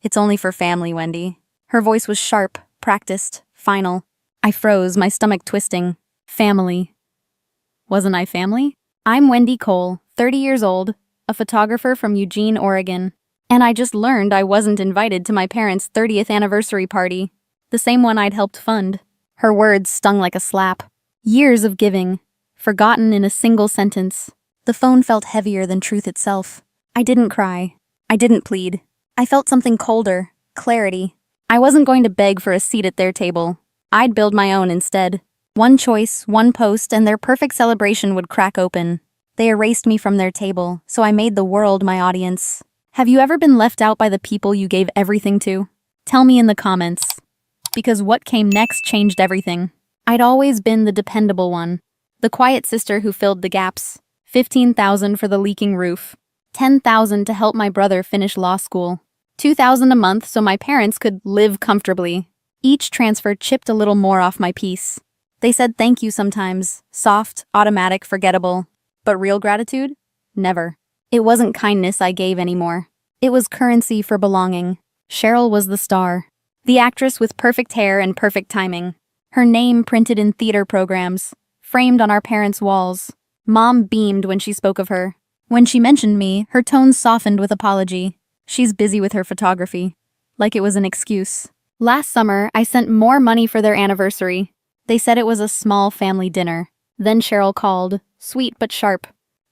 It's only for family, Wendy. Her voice was sharp, practiced, final. I froze, my stomach twisting. Family. Wasn't I family? I'm Wendy Cole, 30 years old, a photographer from Eugene, Oregon. And I just learned I wasn't invited to my parents' 30th anniversary party, the same one I'd helped fund. Her words stung like a slap. Years of giving, forgotten in a single sentence. The phone felt heavier than truth itself. I didn't cry. I didn't plead. I felt something colder, clarity. I wasn't going to beg for a seat at their table. I'd build my own instead. One choice, one post, and their perfect celebration would crack open. They erased me from their table, so I made the world my audience. Have you ever been left out by the people you gave everything to? Tell me in the comments. Because what came next changed everything. I'd always been the dependable one. The quiet sister who filled the gaps. $15,000 for the leaking roof. $10,000 to help my brother finish law school. $2,000 a month so my parents could live comfortably. Each transfer chipped a little more off my piece. They said thank you sometimes. Soft, automatic, forgettable. But real gratitude? Never. It wasn't kindness I gave anymore. It was currency for belonging. Cheryl was the star. The actress with perfect hair and perfect timing. Her name printed in theater programs. Framed on our parents' walls. Mom beamed when she spoke of her. When she mentioned me, her tone softened with apology. She's busy with her photography. Like it was an excuse. Last summer, I sent more money for their anniversary. They said it was a small family dinner. Then Cheryl called, sweet but sharp.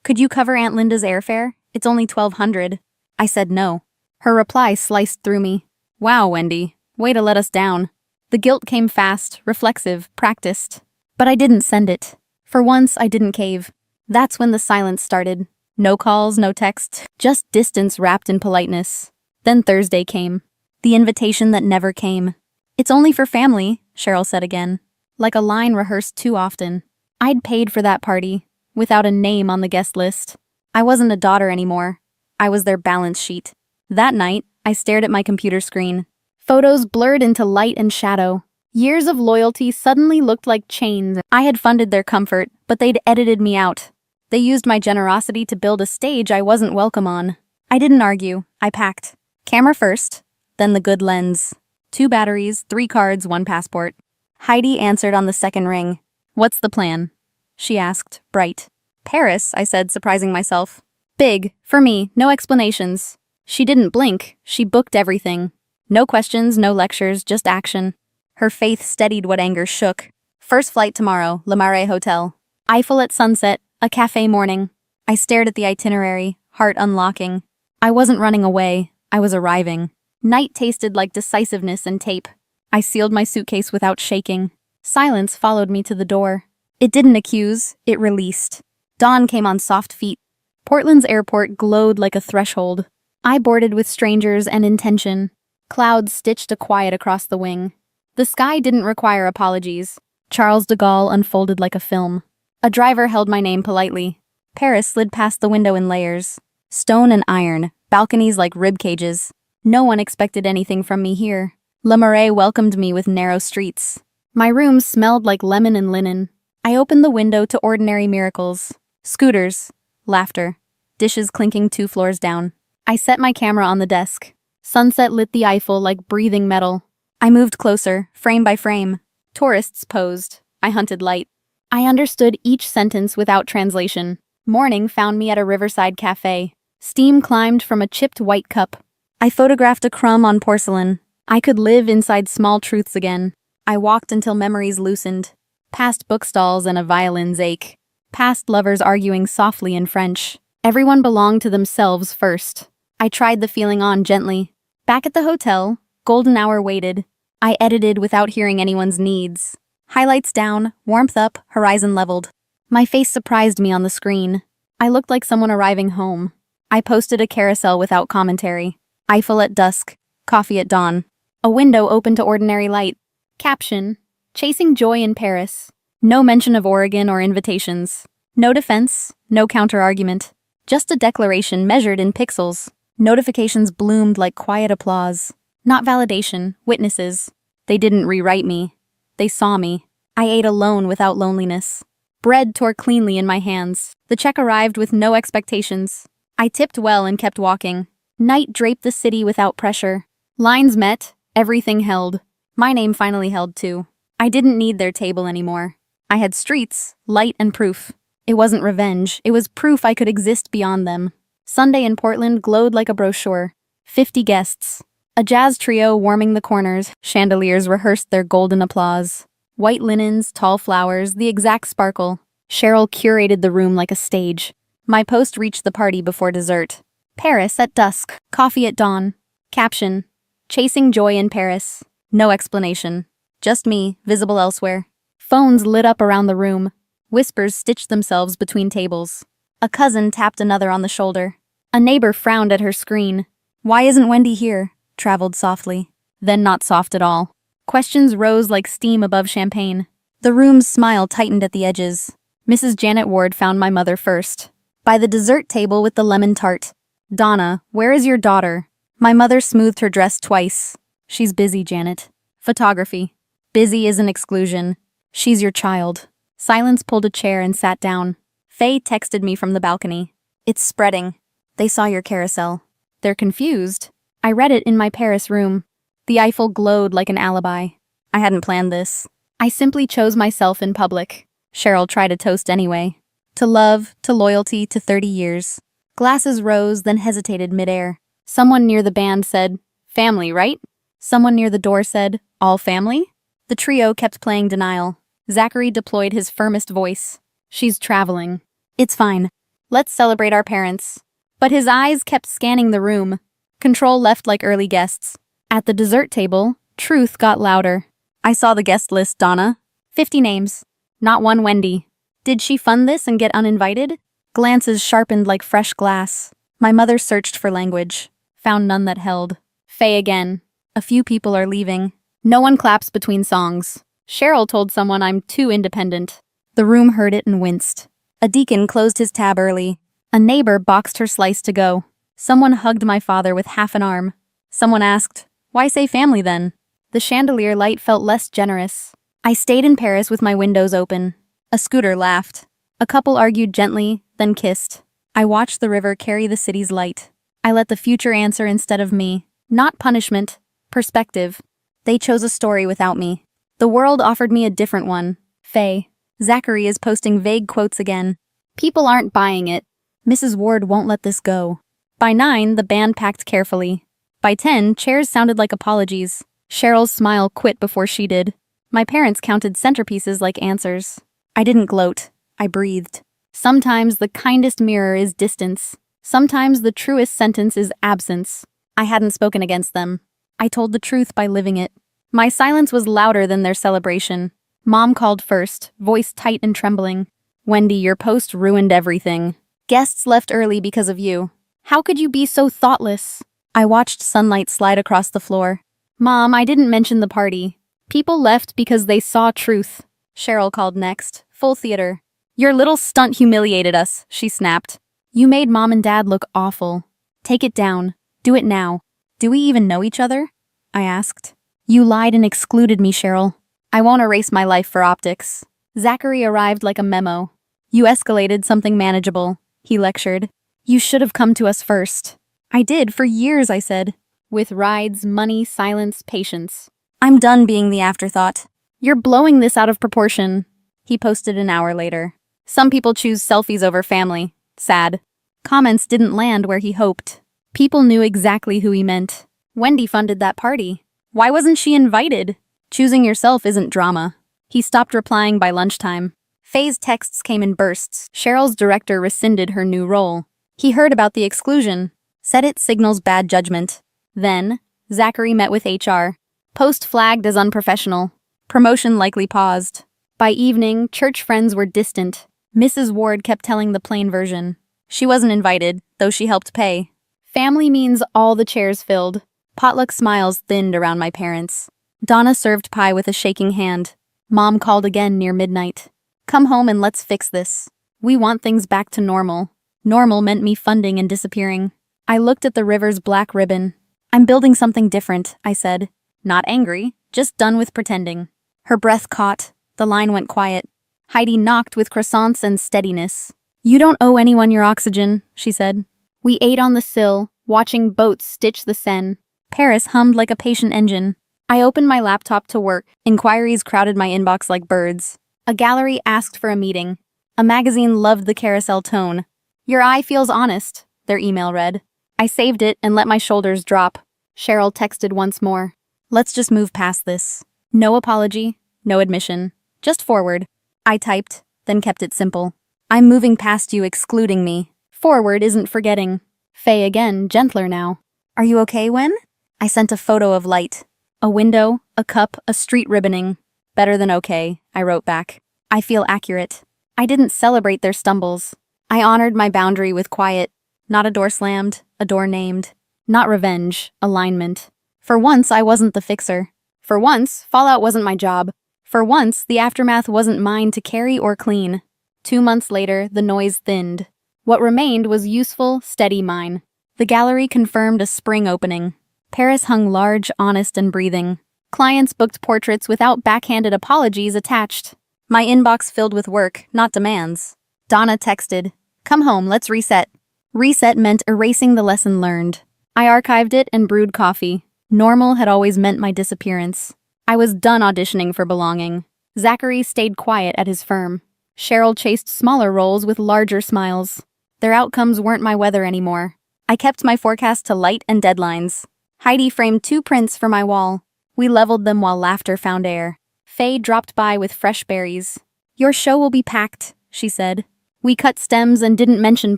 Could you cover Aunt Linda's airfare? It's only $1,200. I said no. Her reply sliced through me. Wow, Wendy. Way to let us down. The guilt came fast, reflexive, practiced. But I didn't send it. For once, I didn't cave. That's when the silence started. No calls, no text, just distance wrapped in politeness. Then Thursday came. The invitation that never came. It's only for family, Cheryl said again. Like a line rehearsed too often. I'd paid for that party, without a name on the guest list. I wasn't a daughter anymore. I was their balance sheet. That night, I stared at my computer screen. Photos blurred into light and shadow. Years of loyalty suddenly looked like chains. I had funded their comfort, but they'd edited me out. They used my generosity to build a stage I wasn't welcome on. I didn't argue. I packed. Camera first, then the good lens. 2 batteries, 3 cards, 1 passport. Heidi answered on the second ring. What's the plan? She asked, bright. Paris, I said, surprising myself. Big, for me, no explanations. She didn't blink. She booked everything. No questions, no lectures, just action. Her faith steadied what anger shook. First flight tomorrow, Le Marais Hotel. Eiffel at sunset, a cafe morning. I stared at the itinerary, heart unlocking. I wasn't running away. I was arriving. Night tasted like decisiveness and tape. I sealed my suitcase without shaking. Silence followed me to the door. It didn't accuse, it released. Dawn came on soft feet. Portland's airport glowed like a threshold. I boarded with strangers and intention. Clouds stitched a quiet across the wing. The sky didn't require apologies. Charles de Gaulle unfolded like a film. A driver held my name politely. Paris slid past the window in layers. Stone and iron, balconies like rib cages. No one expected anything from me here. Le Marais welcomed me with narrow streets. My room smelled like lemon and linen. I opened the window to ordinary miracles. Scooters, laughter, dishes clinking 2 floors down. I set my camera on the desk. Sunset lit the Eiffel like breathing metal. I moved closer, frame by frame. Tourists posed. I hunted light. I understood each sentence without translation. Morning found me at a riverside cafe. Steam climbed from a chipped white cup. I photographed a crumb on porcelain. I could live inside small truths again. I walked until memories loosened. Past bookstalls and a violin's ache. Past lovers arguing softly in French. Everyone belonged to themselves first. I tried the feeling on gently. Back at the hotel, golden hour waited. I edited without hearing anyone's needs. Highlights down, warmth up, horizon leveled. My face surprised me on the screen. I looked like someone arriving home. I posted a carousel without commentary. Eiffel at dusk, coffee at dawn. A window open to ordinary light. Caption: Chasing joy in Paris. No mention of Oregon or invitations. No defense, no counter-argument. Just a declaration measured in pixels. Notifications bloomed like quiet applause. Not validation, witnesses. They didn't rewrite me. They saw me. I ate alone without loneliness. Bread tore cleanly in my hands. The check arrived with no expectations. I tipped well and kept walking. Night draped the city without pressure. Lines met, everything held. My name finally held too. I didn't need their table anymore. I had streets, light, and proof. It wasn't revenge, it was proof I could exist beyond them. Sunday in Portland glowed like a brochure. 50 guests. A jazz trio warming the corners, chandeliers rehearsed their golden applause. White linens, tall flowers, the exact sparkle. Cheryl curated the room like a stage. My post reached the party before dessert. Paris at dusk, coffee at dawn. Caption: Chasing joy in Paris. No explanation. Just me, visible elsewhere. Phones lit up around the room. Whispers stitched themselves between tables. A cousin tapped another on the shoulder. A neighbor frowned at her screen. Why isn't Wendy here? Traveled softly. Then not soft at all. Questions rose like steam above champagne. The room's smile tightened at the edges. Mrs. Janet Ward found my mother first. By the dessert table with the lemon tart. Donna, where is your daughter? My mother smoothed her dress twice. She's busy, Janet. Photography. Busy is an exclusion. She's your child. Silence pulled a chair and sat down. Faye texted me from the balcony. It's spreading. They saw your carousel. They're confused. I read it in my Paris room. The Eiffel glowed like an alibi. I hadn't planned this. I simply chose myself in public. Cheryl tried a toast anyway. To love, to loyalty, to 30 years. Glasses rose, then hesitated midair. Someone near the band said, family, right? Someone near the door said, all family? The trio kept playing denial. Zachary deployed his firmest voice. She's traveling. It's fine. Let's celebrate our parents. But his eyes kept scanning the room. Control left like early guests. At the dessert table, truth got louder. I saw the guest list, Donna. 50 names. Not one Wendy. Did she fund this and get uninvited? Glances sharpened like fresh glass. My mother searched for language. Found none that held. Faye again. A few people are leaving. No one claps between songs. Cheryl told someone I'm too independent. The room heard it and winced. A deacon closed his tab early. A neighbor boxed her slice to go. Someone hugged my father with half an arm. Someone asked, why say family then? The chandelier light felt less generous. I stayed in Paris with my windows open. A scooter laughed. A couple argued gently, then kissed. I watched the river carry the city's light. I let the future answer instead of me. Not punishment, perspective. They chose a story without me. The world offered me a different one. Faye. Zachary is posting vague quotes again. People aren't buying it. Mrs. Ward won't let this go. By 9, the band packed carefully. By 10, chairs sounded like apologies. Cheryl's smile quit before she did. My parents counted centerpieces like answers. I didn't gloat. I breathed. Sometimes the kindest mirror is distance. Sometimes the truest sentence is absence. I hadn't spoken against them. I told the truth by living it. My silence was louder than their celebration. Mom called first, voice tight and trembling. Wendy, your post ruined everything. Guests left early because of you. How could you be so thoughtless? I watched sunlight slide across the floor. Mom, I didn't mention the party. People left because they saw truth. Cheryl called next, full theater. Your little stunt humiliated us, she snapped. You made Mom and Dad look awful. Take it down. Do it now. Do we even know each other? I asked. You lied and excluded me, Cheryl. I won't erase my life for optics. Zachary arrived like a memo. You escalated something manageable, he lectured. You should have come to us first. I did, for years, I said. With rides, money, silence, patience. I'm done being the afterthought. You're blowing this out of proportion. He posted an hour later. Some people choose selfies over family. Sad. Comments didn't land where he hoped. People knew exactly who he meant. Wendy funded that party. Why wasn't she invited? Choosing yourself isn't drama. He stopped replying by lunchtime. Faye's texts came in bursts. Cheryl's director rescinded her new role. He heard about the exclusion. Said it signals bad judgment. Then, Zachary met with HR. Post flagged as unprofessional. Promotion likely paused. By evening, church friends were distant. Mrs. Ward kept telling the plain version. She wasn't invited, though she helped pay. Family means all the chairs filled. Potluck smiles thinned around my parents. Donna served pie with a shaking hand. Mom called again near midnight. Come home and let's fix this. We want things back to normal. Normal meant me funding and disappearing. I looked at the river's black ribbon. I'm building something different, I said. Not angry, just done with pretending. Her breath caught. The line went quiet. Heidi knocked with croissants and steadiness. You don't owe anyone your oxygen, she said. We ate on the sill, watching boats stitch the Seine. Paris hummed like a patient engine. I opened my laptop to work. Inquiries crowded my inbox like birds. A gallery asked for a meeting. A magazine loved the carousel tone. "Your eye feels honest," their email read. I saved it and let my shoulders drop. Cheryl texted once more. "Let's just move past this. No apology, no admission. Just forward." I typed, then kept it simple. "I'm moving past you excluding me. Forward isn't forgetting." Faye again, gentler now. "Are you okay, Wen?" I sent a photo of light. A window, a cup, a street ribboning. "Better than okay," I wrote back. I feel accurate. I didn't celebrate their stumbles. I honored my boundary with quiet. Not a door slammed, a door named. Not revenge, alignment. For once, I wasn't the fixer. For once, fallout wasn't my job. For once, the aftermath wasn't mine to carry or clean. 2 months later, the noise thinned. What remained was useful, steady mine. The gallery confirmed a spring opening. Paris hung large, honest, and breathing. Clients booked portraits without backhanded apologies attached. My inbox filled with work, not demands. Donna texted, "Come home, let's reset." Reset meant erasing the lesson learned. I archived it and brewed coffee. Normal had always meant my disappearance. I was done auditioning for belonging. Zachary stayed quiet at his firm. Cheryl chased smaller roles with larger smiles. Their outcomes weren't my weather anymore. I kept my forecast to light and deadlines. Heidi framed 2 prints for my wall. We leveled them while laughter found air. Faye dropped by with fresh berries. "Your show will be packed," she said. We cut stems and didn't mention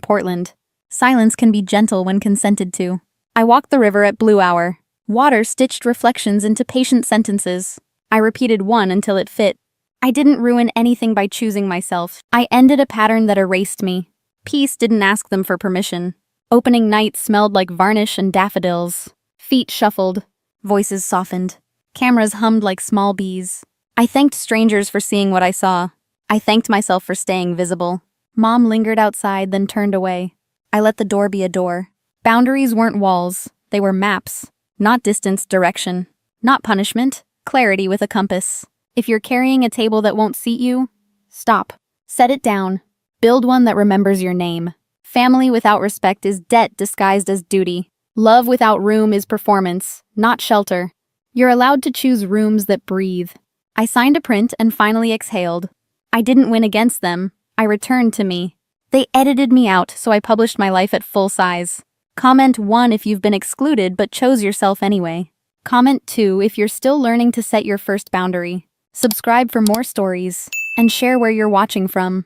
Portland. Silence can be gentle when consented to. I walked the river at blue hour. Water stitched reflections into patient sentences. I repeated one until it fit. I didn't ruin anything by choosing myself. I ended a pattern that erased me. Peace didn't ask them for permission. Opening night smelled like varnish and daffodils. Feet shuffled. Voices softened. Cameras hummed like small bees. I thanked strangers for seeing what I saw. I thanked myself for staying visible. Mom lingered outside, then turned away. I let the door be a door. Boundaries weren't walls. They were maps. Not distance, direction. Not punishment, clarity with a compass. If you're carrying a table that won't seat you, stop. Set it down. Build one that remembers your name. Family without respect is debt disguised as duty. Love without room is performance, not shelter. You're allowed to choose rooms that breathe. I signed a print and finally exhaled. I didn't win against them. I returned to me. They edited me out, so I published my life at full size. Comment 1 if you've been excluded but chose yourself anyway. Comment 2 if you're still learning to set your first boundary. Subscribe for more stories, and share where you're watching from.